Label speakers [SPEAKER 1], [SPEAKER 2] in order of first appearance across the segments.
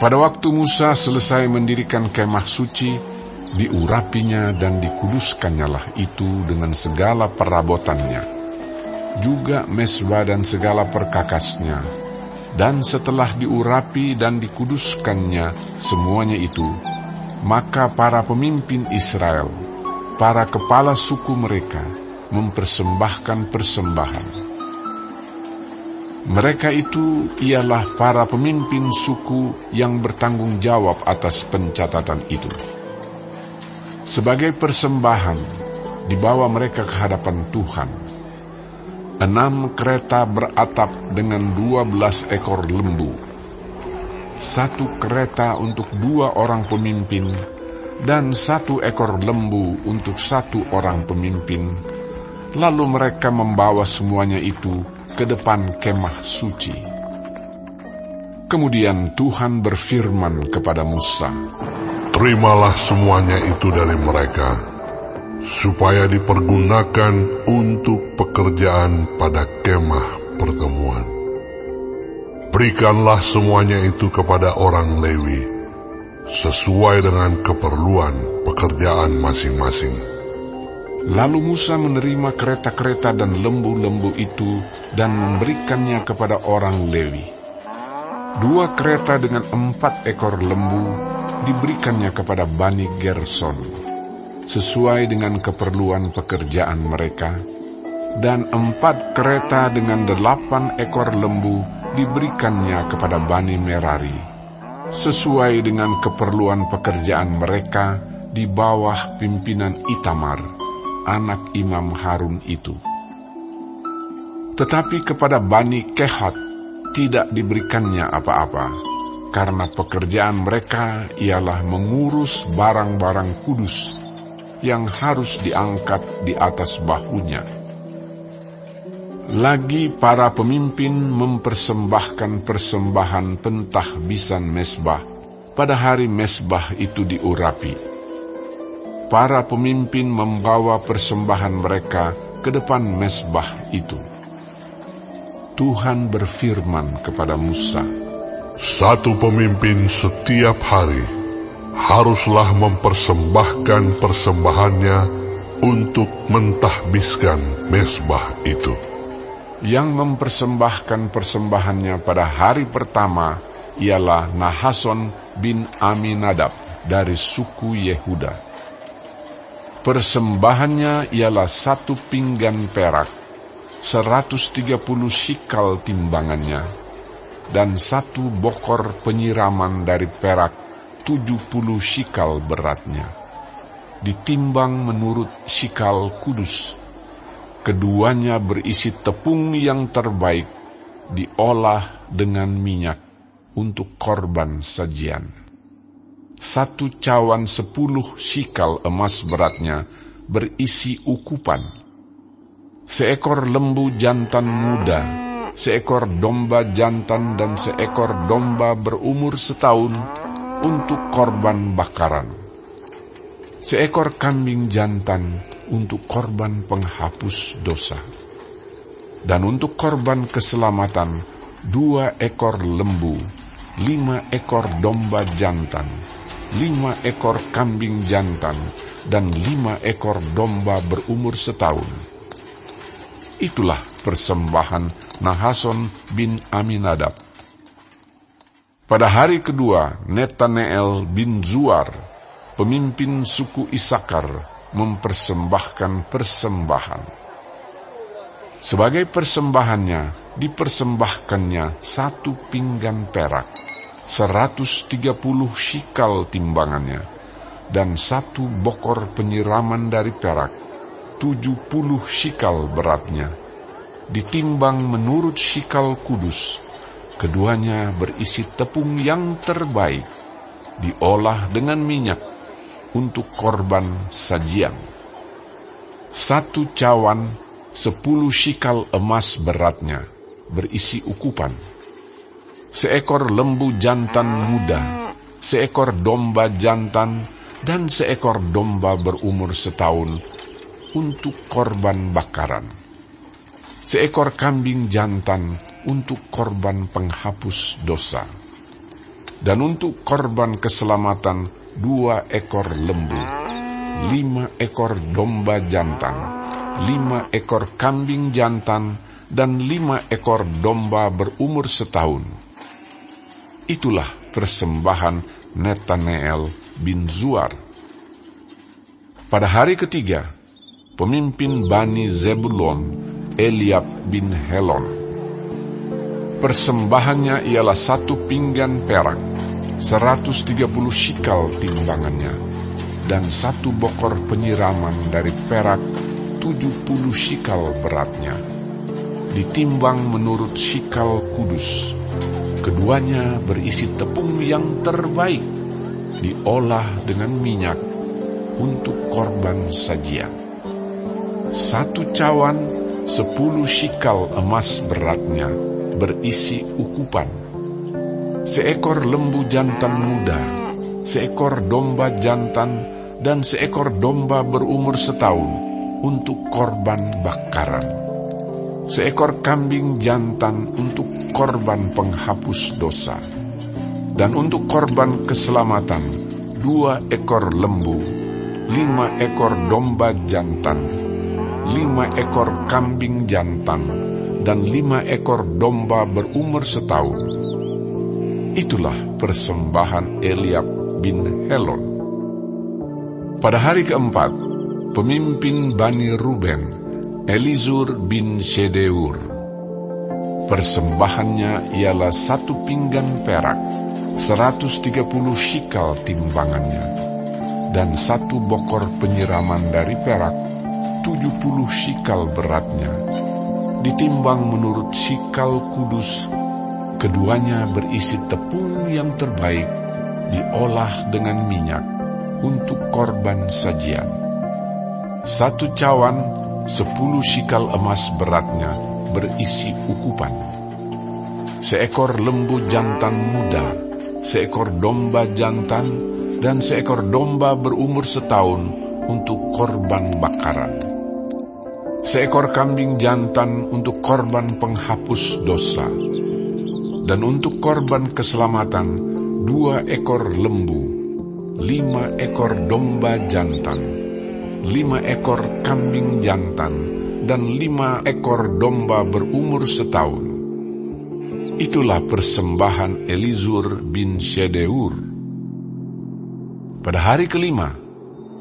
[SPEAKER 1] Pada waktu Musa selesai mendirikan kemah suci, diurapinya dan dikuduskannya itu dengan segala perabotannya, juga mezbah dan segala perkakasnya. Dan setelah diurapi dan dikuduskannya semuanya itu, maka para pemimpin Israel, para kepala suku mereka, mempersembahkan persembahan. Mereka itu ialah para pemimpin suku yang bertanggung jawab atas pencatatan itu. Sebagai persembahan, dibawa mereka ke hadapan Tuhan 6 kereta beratap dengan 12 ekor lembu, 1 kereta untuk 2 orang pemimpin, dan 1 ekor lembu untuk 1 orang pemimpin. Lalu mereka membawa semuanya itu ke depan kemah suci. Kemudian Tuhan berfirman kepada Musa,
[SPEAKER 2] "Terimalah semuanya itu dari mereka, supaya dipergunakan untuk pekerjaan pada kemah pertemuan. Berikanlah semuanya itu kepada orang Lewi, sesuai dengan keperluan pekerjaan masing-masing."
[SPEAKER 1] Lalu Musa menerima kereta-kereta dan lembu-lembu itu dan memberikannya kepada orang Lewi. 2 kereta dengan 4 ekor lembu diberikannya kepada Bani Gerson, sesuai dengan keperluan pekerjaan mereka, dan 4 kereta dengan 8 ekor lembu diberikannya kepada Bani Merari, sesuai dengan keperluan pekerjaan mereka di bawah pimpinan Itamar, anak Imam Harun itu. Tetapi kepada Bani Kehat tidak diberikannya apa-apa, karena pekerjaan mereka ialah mengurus barang-barang kudus yang harus diangkat di atas bahunya. Lagi para pemimpin mempersembahkan persembahan pentahbisan mezbah pada hari mezbah itu diurapi. Para pemimpin membawa persembahan mereka ke depan mezbah itu. Tuhan berfirman kepada Musa,
[SPEAKER 2] "Satu pemimpin setiap hari haruslah mempersembahkan persembahannya untuk mentahbiskan mezbah itu."
[SPEAKER 1] Yang mempersembahkan persembahannya pada hari pertama ialah Nahason bin Aminadab dari suku Yehuda. Persembahannya ialah 1 pinggan perak, 130 shikal timbangannya, dan 1 bokor penyiraman dari perak, 70 shikal beratnya, ditimbang menurut shikal kudus. Keduanya berisi tepung yang terbaik, diolah dengan minyak untuk korban sajian. 1 cawan 10 shikal emas beratnya berisi ukupan. 1 ekor lembu jantan muda, 1 ekor domba jantan dan 1 ekor domba berumur setahun untuk korban bakaran. 1 ekor kambing jantan untuk korban penghapus dosa. Dan untuk korban keselamatan 2 ekor lembu, 5 ekor domba jantan, 5 ekor kambing jantan, dan 5 ekor domba berumur setahun. Itulah persembahan Nahason bin Aminadab. Pada hari kedua, Netaneel bin Zuar, pemimpin suku Isakar, mempersembahkan persembahan. Sebagai persembahannya, dipersembahkannya 1 pinggan perak, 130 shikal timbangannya, dan 1 bokor penyiraman dari perak, 70 shikal beratnya, ditimbang menurut shikal kudus. Keduanya berisi tepung yang terbaik, diolah dengan minyak untuk korban sajian. 1 cawan 10 shikal emas beratnya, berisi ukupan. 1 ekor lembu jantan muda, 1 ekor domba jantan, dan 1 ekor domba berumur setahun untuk korban bakaran. 1 ekor kambing jantan untuk korban penghapus dosa. Dan untuk korban keselamatan 2 ekor lembu, 5 ekor domba jantan, 5 ekor kambing jantan, dan 5 ekor domba berumur setahun. Itulah persembahan Netaneel bin Zuar. Pada hari ketiga, pemimpin Bani Zebulon, Eliab bin Helon. Persembahannya ialah 1 pinggan perak, 130 shikal timbangannya, dan 1 bokor penyiraman dari perak, 70 shikal beratnya, ditimbang menurut shikal kudus. Keduanya berisi tepung yang terbaik, diolah dengan minyak untuk korban sajian. 1 cawan 10 shikal emas beratnya, berisi ukupan. 1 ekor lembu jantan muda, 1 ekor domba jantan, dan 1 ekor domba berumur setahun untuk korban bakaran. 1 ekor kambing jantan untuk korban penghapus dosa. Dan untuk korban keselamatan 2 ekor lembu, 5 ekor domba jantan, 5 ekor kambing jantan, dan 5 ekor domba berumur setahun. Itulah persembahan Eliab bin Helon. Pada hari keempat, pemimpin Bani Ruben, Elizur bin Shedeur. Persembahannya ialah 1 pinggan perak, 130 shikal timbangannya, dan 1 bokor penyiraman dari perak, 70 shikal beratnya, ditimbang menurut shikal kudus. Keduanya berisi tepung yang terbaik, diolah dengan minyak untuk korban sajian. 1 cawan 10 shikal emas beratnya, berisi ukupan. 1 ekor lembu jantan muda, 1 ekor domba jantan, dan 1 ekor domba berumur setahun untuk korban bakaran. 1 ekor kambing jantan untuk korban penghapus dosa. Dan untuk korban keselamatan 2 ekor lembu, 5 ekor domba jantan, 5 ekor kambing jantan, dan 5 ekor domba berumur setahun. Itulah persembahan Elizur bin Shedeur. Pada hari kelima,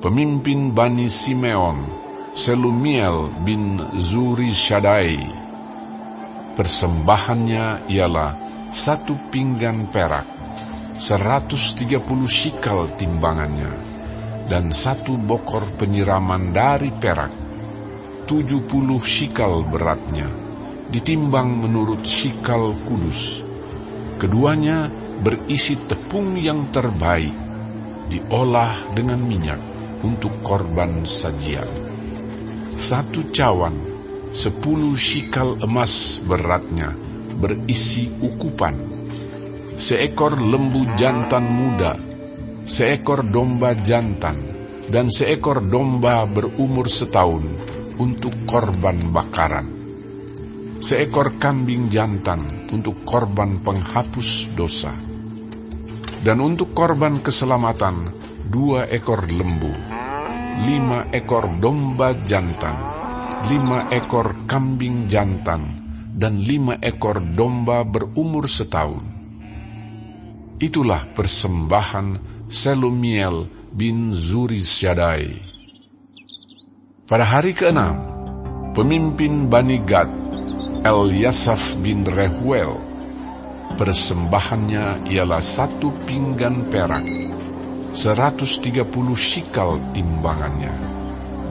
[SPEAKER 1] pemimpin Bani Simeon, Selumiel bin Zurishadai. Persembahannya ialah 1 pinggan perak, 130 shikal timbangannya, dan 1 bokor penyiraman dari perak, 70 shikal beratnya, ditimbang menurut shikal kudus. Keduanya berisi tepung yang terbaik, diolah dengan minyak untuk korban sajian. 1 cawan 10 shikal emas beratnya, berisi ukupan. 1 ekor lembu jantan muda, 1 ekor domba jantan, dan 1 ekor domba berumur setahun untuk korban bakaran. 1 ekor kambing jantan untuk korban penghapus dosa. Dan untuk korban keselamatan 2 ekor lembu, 5 ekor domba jantan, 5 ekor kambing jantan, dan 5 ekor domba berumur setahun. Itulah persembahan Selumiel bin Zurishadai. Pada hari ke-6, pemimpin Bani Gad, Eliasaf bin Rehuel. Persembahannya ialah 1 pinggan perak, 130 shikal timbangannya,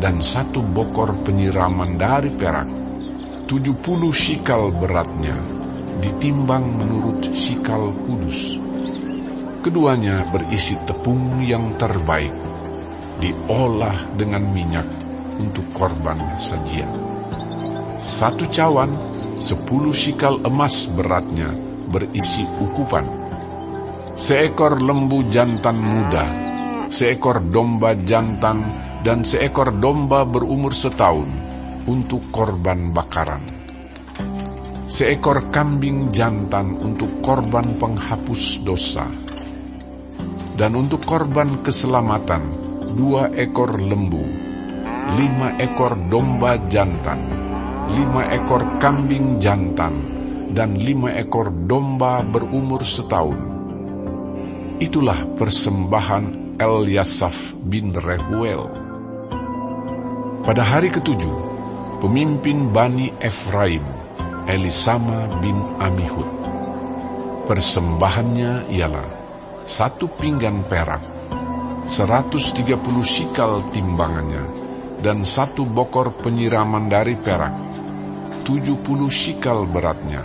[SPEAKER 1] dan 1 bokor penyiraman dari perak, 70 shikal beratnya, ditimbang menurut shikal kudus. Keduanya berisi tepung yang terbaik, diolah dengan minyak untuk korban sajian. 1 cawan 10 shikal emas beratnya, berisi ukupan. 1 ekor lembu jantan muda, 1 ekor domba jantan, dan 1 ekor domba berumur setahun untuk korban bakaran. 1 ekor kambing jantan untuk korban penghapus dosa. Dan untuk korban keselamatan 2 ekor lembu, 5 ekor domba jantan, 5 ekor kambing jantan, dan 5 ekor domba berumur setahun. Itulah persembahan Eliasaf bin Reuel. Pada hari ketujuh, pemimpin Bani Efraim, Elisama bin Amihud. Persembahannya ialah 1 pinggan perak, 130 shikal timbangannya, dan 1 bokor penyiraman dari perak, 70 shikal beratnya,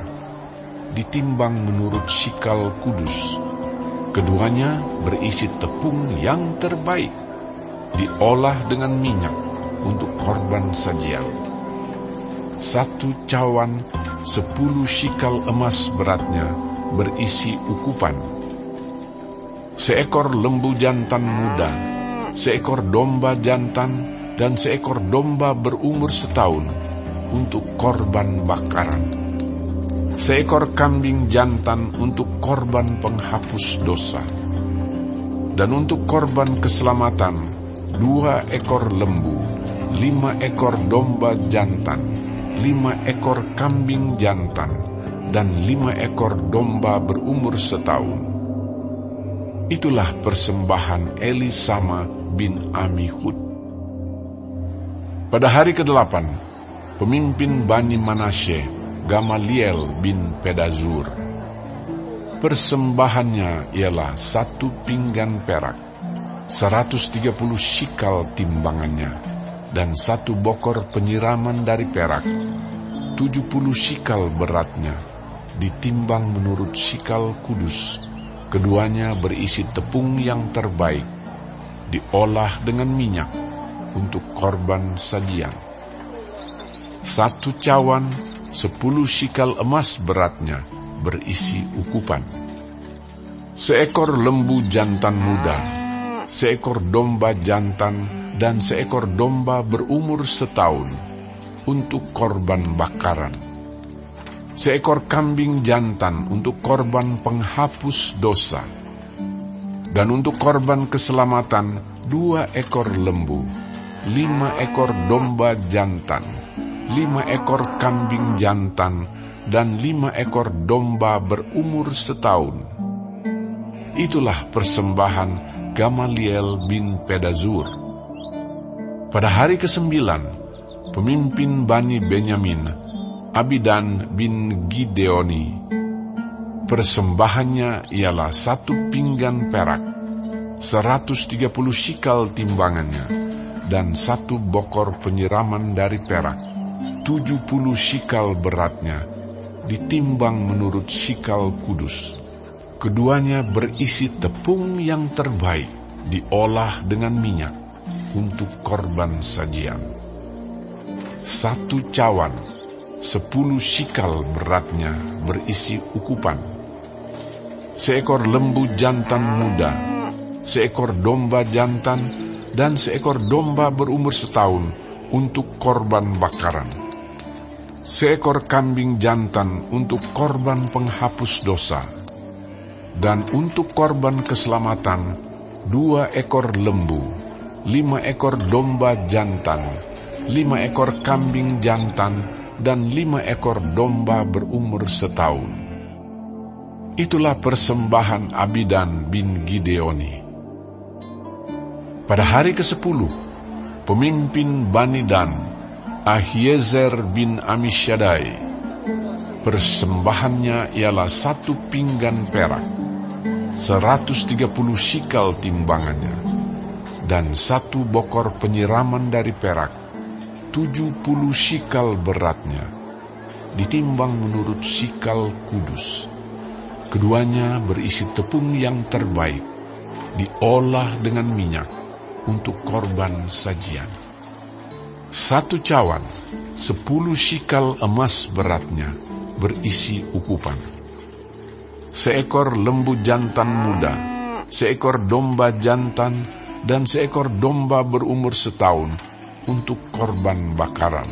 [SPEAKER 1] ditimbang menurut shikal kudus. Keduanya berisi tepung yang terbaik, diolah dengan minyak untuk korban sajian. 1 cawan 10 shikal emas beratnya berisi ukupan. 1 ekor lembu jantan muda, 1 ekor domba jantan, dan 1 ekor domba berumur setahun untuk korban bakaran. 1 ekor kambing jantan untuk korban penghapus dosa. Dan untuk korban keselamatan 2 ekor lembu, 5 ekor domba jantan, 5 ekor kambing jantan, dan 5 ekor domba berumur setahun. Itulah persembahan Elisama bin Amihud. Pada hari ke-8, pemimpin Bani Manasye, Gamaliel bin Pedazur. Persembahannya ialah 1 pinggan perak, 130 shikal timbangannya, dan 1 bokor penyiraman dari perak, 70 shikal beratnya, ditimbang menurut shikal kudus. Keduanya berisi tepung yang terbaik, diolah dengan minyak untuk korban sajian. 1 cawan 10 shikal emas beratnya berisi ukupan. 1 ekor lembu jantan muda, 1 ekor domba jantan, dan 1 ekor domba berumur setahun untuk korban bakaran. 1 ekor kambing jantan untuk korban penghapus dosa. Dan untuk korban keselamatan 2 ekor lembu, 5 ekor domba jantan, 5 ekor kambing jantan, dan 5 ekor domba berumur setahun. Itulah persembahan Gamaliel bin Pedazur. Pada hari ke-9, pemimpin Bani Benyamin, Abidan bin Gideoni. Persembahannya ialah 1 pinggan perak, 130 shikal timbangannya, dan 1 bokor penyiraman dari perak, 70 shikal beratnya, ditimbang menurut shikal kudus. Keduanya berisi tepung yang terbaik, diolah dengan minyak untuk korban sajian. 1 cawan 10 shikal beratnya berisi ukupan. 1 ekor lembu jantan muda, 1 ekor domba jantan, dan 1 ekor domba berumur setahun untuk korban bakaran. 1 ekor kambing jantan untuk korban penghapus dosa. Dan untuk korban keselamatan 2 ekor lembu, 5 ekor domba jantan, 5 ekor kambing jantan, dan 5 ekor domba berumur setahun. Itulah persembahan Abidan bin Gideoni. Pada hari ke-10, pemimpin Bani Dan, Ahiezer bin Amisyaddai. Persembahannya ialah 1 pinggan perak, 130 shikal timbangannya, dan 1 bokor penyiraman dari perak, 70 shikal beratnya, ditimbang menurut shikal kudus. Keduanya berisi tepung yang terbaik, diolah dengan minyak untuk korban sajian. 1 cawan 10 shikal emas beratnya berisi ukupan. 1 ekor lembu jantan muda, 1 ekor domba jantan, dan 1 ekor domba berumur setahun untuk korban bakaran.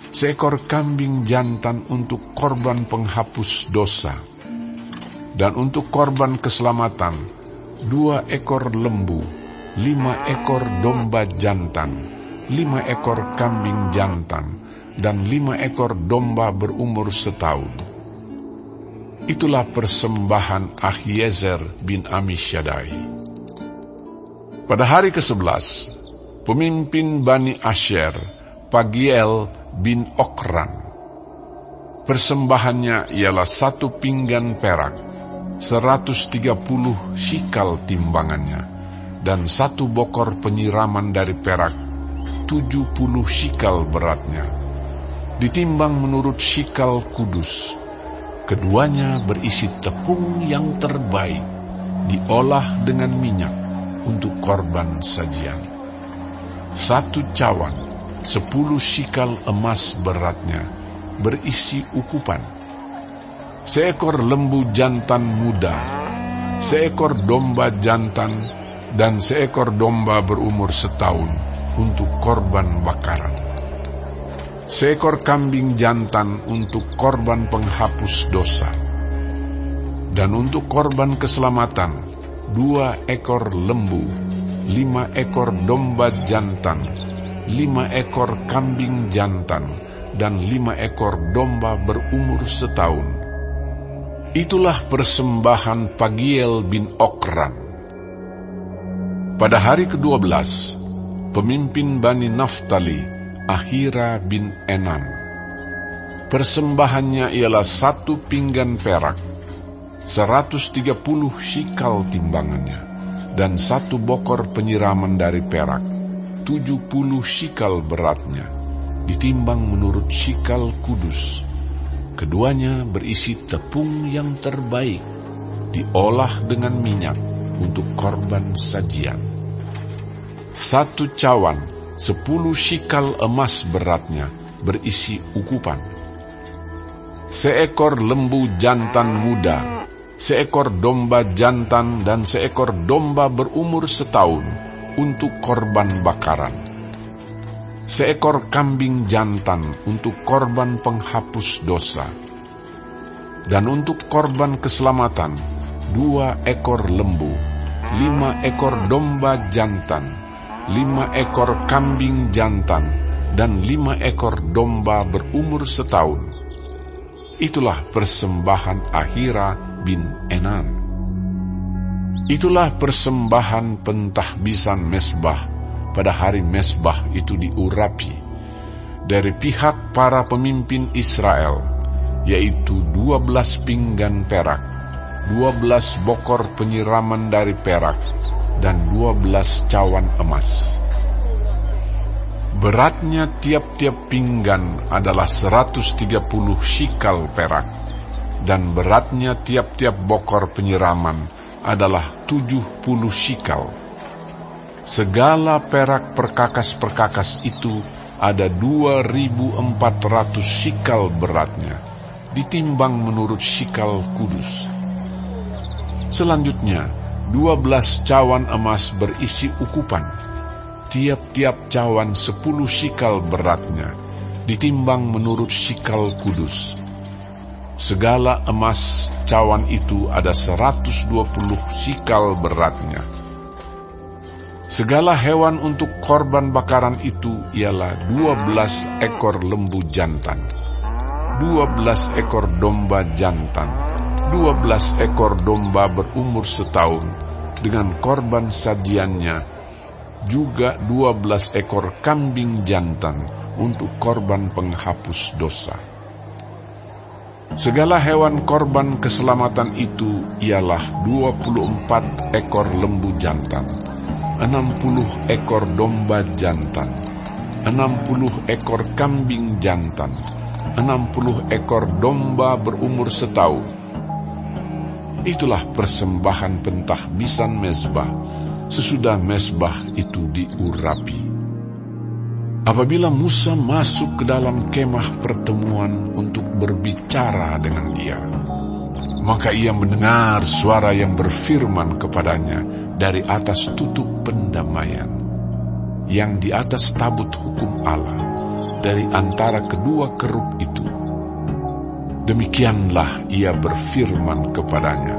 [SPEAKER 1] 1 ekor kambing jantan untuk korban penghapus dosa. Dan untuk korban keselamatan 2 ekor lembu, 5 ekor domba jantan, 5 ekor kambing jantan, dan 5 ekor domba berumur setahun. Itulah persembahan Ahiezer bin Amisyaddai. Pada hari ke-11, pemimpin Bani Asher, Pagiel bin Okran. Persembahannya ialah 1 pinggan perak, 130 shikal timbangannya, dan 1 bokor penyiraman dari perak, 70 shikal beratnya. Ditimbang menurut shikal kudus. Keduanya berisi tepung yang terbaik, diolah dengan minyak untuk korban sajian. 1 cawan, 10 shikal emas beratnya, berisi ukupan. 1 ekor lembu jantan muda, 1 ekor domba jantan, dan 1 ekor domba berumur setahun untuk korban bakaran. 1 ekor kambing jantan untuk korban penghapus dosa. Dan untuk korban keselamatan, 2 ekor lembu, 5 ekor domba jantan, 5 ekor kambing jantan, dan 5 ekor domba berumur setahun. Itulah persembahan Pagiel bin Okran. Pada hari ke-12, pemimpin Bani Naftali, Ahira bin Enan. Persembahannya ialah 1 pinggan perak, 130 shikal timbangannya, dan 1 bokor penyiraman dari perak, 70 shikal beratnya, ditimbang menurut shikal kudus. Keduanya berisi tepung yang terbaik, diolah dengan minyak untuk korban sajian. 1 cawan, 10 shikal emas beratnya, berisi ukupan. 1 ekor lembu jantan muda, 1 ekor domba jantan, dan 1 ekor domba berumur setahun untuk korban bakaran. 1 ekor kambing jantan untuk korban penghapus dosa. Dan untuk korban keselamatan, 2 ekor lembu, 5 ekor domba jantan, 5 ekor kambing jantan, dan 5 ekor domba berumur setahun. Itulah persembahan Ahira bin Enan. Itulah persembahan pentahbisan mezbah pada hari mezbah itu diurapi dari pihak para pemimpin Israel, yaitu 12 pinggan perak, 12 bokor penyiraman dari perak, dan 12 cawan emas. Beratnya tiap-tiap pinggan adalah 130 shikal perak, dan beratnya tiap-tiap bokor penyiraman adalah 70 shikal. Segala perak perkakas-perkakas itu ada 2.400 shikal beratnya, ditimbang menurut shikal kudus. Selanjutnya, 12 cawan emas berisi ukupan, tiap-tiap cawan 10 shikal beratnya, ditimbang menurut shikal kudus. Segala emas cawan itu ada 120 shikal beratnya. Segala hewan untuk korban bakaran itu ialah 12 ekor lembu jantan, 12 ekor domba jantan, 12 ekor domba berumur setahun, dengan korban sajiannya, juga 12 ekor kambing jantan untuk korban penghapus dosa. Segala hewan korban keselamatan itu ialah 24 ekor lembu jantan, 60 ekor domba jantan, 60 ekor kambing jantan, 60 ekor domba berumur setahun. Itulah persembahan pentahbisan mezbah sesudah mezbah itu diurapi. Apabila Musa masuk ke dalam kemah pertemuan untuk berbicara dengan dia, maka ia mendengar suara yang berfirman kepadanya dari atas tutup pendamaian, yang di atas tabut hukum Allah, dari antara kedua kerub itu. Demikianlah ia berfirman kepadanya,